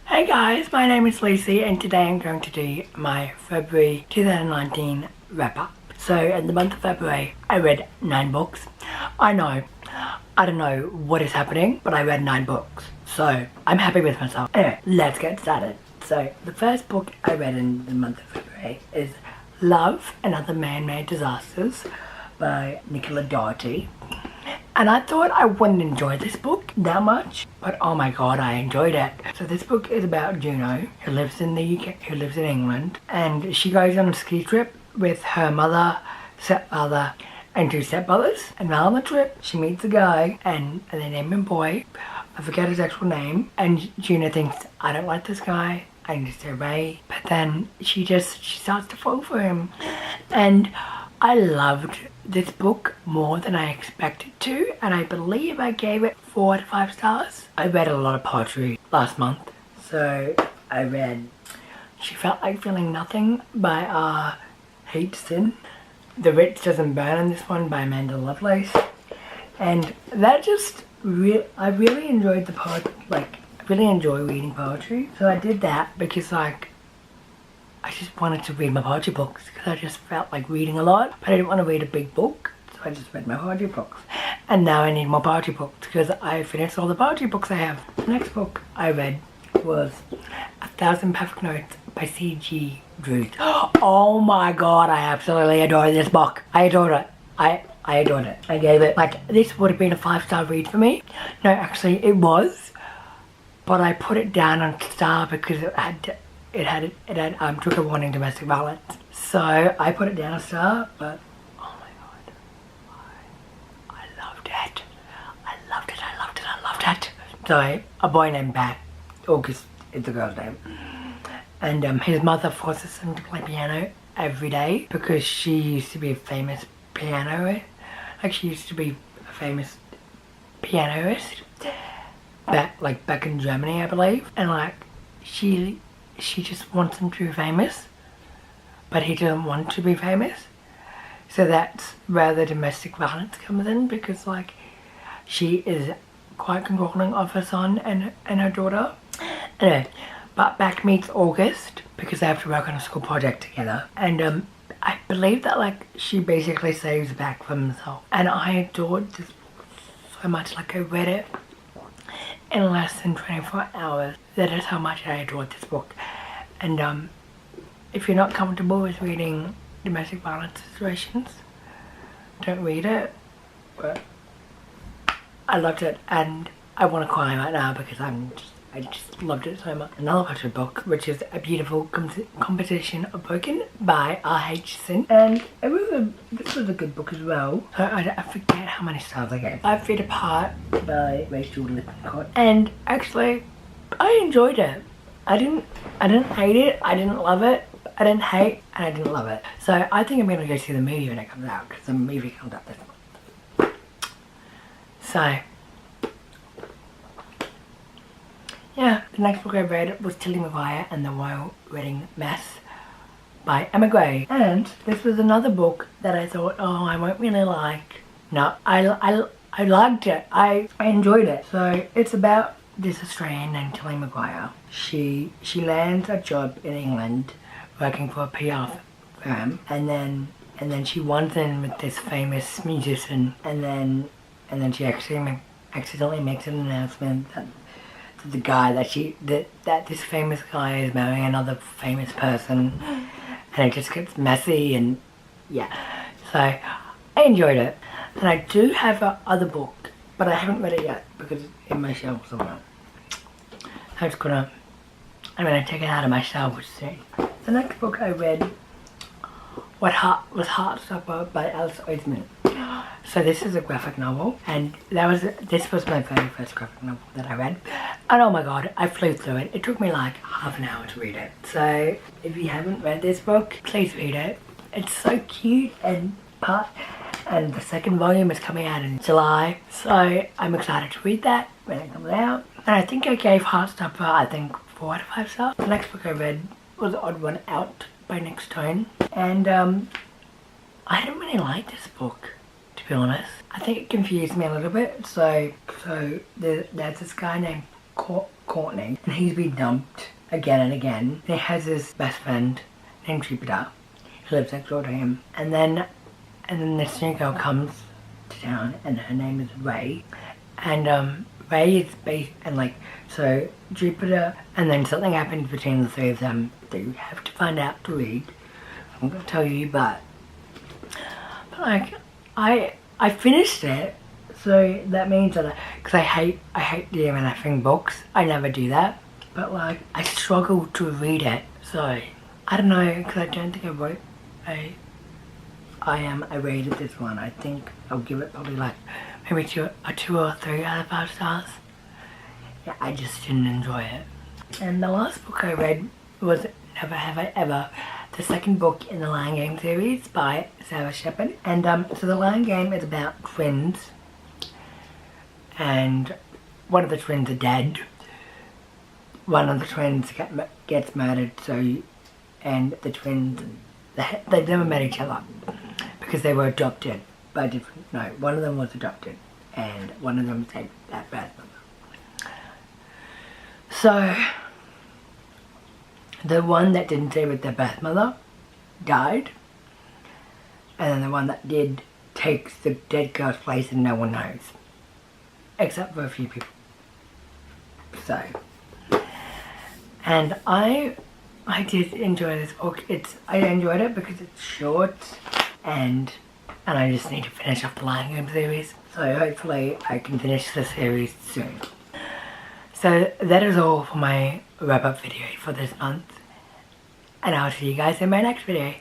Hey guys, my name is Lucy and today I'm going to do my February 2019 wrap up. So in the month of February I read 9 books. I know, I don't know what is happening, but I read 9 books. So I'm happy with myself. Anyway, let's get started. So the first book I read in the month of February is Love and Other Man-Made Disasters by Nicola Doherty. And I thought I wouldn't enjoy this book that much, but oh my god, I enjoyed it. So this book is about Juno, who lives in the UK, who lives in England, and she goes on a ski trip with her mother, stepfather, and 2 stepbrothers. And while on the trip, she meets a guy, and they name him Boy. I forget his actual name, and Juno thinks, I don't like this guy, I need to stay away. But then she starts to fall for him, and I loved this book more than I expected to, and I believe I gave it 4 out of 5 stars. I read a lot of poetry last month, so I read She Felt Like Feeling Nothing by Hate Sin, The Rich Doesn't Burn in this one by Amanda Lovelace, and that just I really enjoyed the I really enjoy reading poetry, so I did that because I just wanted to read my poetry books because I just felt like reading a lot, but I didn't want to read a big book, so I just read my poetry books. And now I need more poetry books because I finished all the poetry books I have. The next book I read was 1,000 Perfect Notes by C.G. Drews. Oh my god, I absolutely adored this book. I adored it. I adored it. I gave it, this would have been a 5-star read for me. No, actually it was, but I put it down on star because it had trigger warning domestic violence. So I put it down a star, but oh my god, I loved it. I loved it, I loved it, I loved it. So a boy named Pat, August is the girl's name, and his mother forces him to play piano every day because she used to be a famous pianoist. She used to be a famous pianist back in Germany, I believe, and she just wants him to be famous, but he doesn't want to be famous. So that's where the domestic violence comes in, because she is quite controlling of her son and her daughter. Anyway, but Back meets August because they have to work on a school project together, and I believe that she basically saves Back from himself. And I adored this book so much. I read it in less than 24 hours. That is how much I adored this book. And if you're not comfortable with reading domestic violence situations, don't read it. But I loved it, and I want to cry right now because I just loved it so much. Another poetry book, which is A Beautiful Composition of Broken by R.H. Sin, and this was a good book as well. So I forget how many stars I gave. 5 Feet Apart by Rachel Lippincott, and actually I enjoyed it. I didn't hate it, I didn't love it, I didn't hate, and I didn't love it. So I think I'm gonna go see the movie when it comes out, because the movie comes out this month. So yeah, the next book I read was Tilly McGuire and the Royal Wedding Mess by Emma Gray. And this was another book that I thought, oh, I won't really like. No, I liked it. I enjoyed it. So it's about this Australian named Tilly McGuire. She lands a job in England working for a PR firm, and then she wants in with this famous musician, and then she accidentally makes an announcement that the guy that this famous guy is marrying another famous person, and it just gets messy, and yeah. So I enjoyed it, and I do have a other book, but I haven't read it yet because it's in my shelf somewhere. I'm gonna take it out of my shelf soon. The next book I read was Heartstopper by Alice Oseman. So this is a graphic novel, and this was my very first graphic novel that I read, and oh my god, I flew through it. It took me half an hour to read it. So if you haven't read this book, please read it. It's so cute, and the second volume is coming out in July, so I'm excited to read that when it comes out. And I think I gave Heartstopper 4 out of 5 stars. The next book I read was Odd One Out by Nick Stone, and I didn't really like this book, to be honest. I think it confused me a little bit. So there's this guy named Courtney, and he's been dumped again and again. And he has his best friend named Jupiter, who lives next door to him. And then this new girl comes to town, and her name is Ray. And Ray is based, and like, so Jupiter, and then something happens between the three of them that you have to find out to read. I'm gonna tell you, but like, I finished it, so that means that because I hate DMNFing books, I never do that. But like, I struggle to read it, so I don't know, because I don't think I rated this one. I think I'll give it probably like maybe 2 or 3 out of 5 stars. Yeah, I just didn't enjoy it. And the last book I read was Never Have I Ever, the second book in the Lion Game series by Sarah Shepard. And so the Lion Game is about twins, and one of the twins are dead. One of the twins gets murdered, and the twins, they've never met each other because they were adopted by different, no, one of them was adopted and one of them said that birth mother. So the one that didn't stay with their birth mother died, and then the one that did takes the dead girl's place and no one knows, except for a few people. So, and I did enjoy this book. I enjoyed it because it's short, and I just need to finish off the Lion Game series. So hopefully I can finish the series soon. So that is all for my wrap up video for this month, and I'll see you guys in my next video.